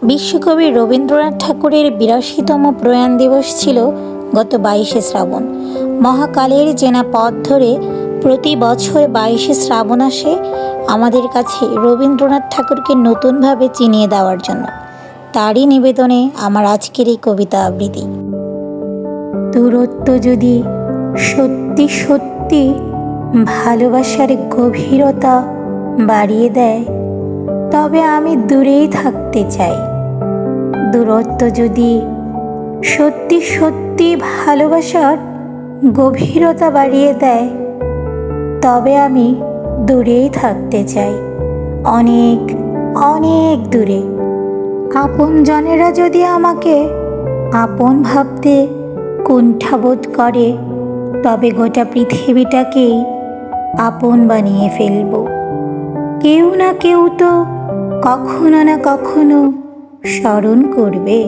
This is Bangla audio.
বিশ্বকবি রবীন্দ্রনাথ ঠাকুরের ৮২তম প্রয়াণ দিবস ছিল গত ২২শে শ্রাবণ। মহাকালের চেনা পথ ধরে প্রতি বছর ২২শে শ্রাবণ আসে আমাদের কাছে রবীন্দ্রনাথ ঠাকুরকে নতুনভাবে চিনিয়ে দেওয়ার জন্য। তারই নিবেদনে আমার আজকের এই কবিতা আবৃত্তি। দূরত্ব যদি সত্যি সত্যি ভালোবাসার গভীরতা বাড়িয়ে দেয়, তবে আমি দূরেই থাকতে চাই। দূরত্ব যদি সত্যি সত্যি ভালোবাসার গভীরতা বাড়িয়ে দেয়, তবে আমি দূরেই থাকতে চাই, অনেক অনেক দূরে। আপনজনেরা যদি আমাকে আপন ভাবতে কুণ্ঠাবোধ করে, তবে গোটা পৃথিবীটাকেই আপন বানিয়ে ফেলব। কেউ না কেউ তো কখনো না কখনো স্মরণ করবে।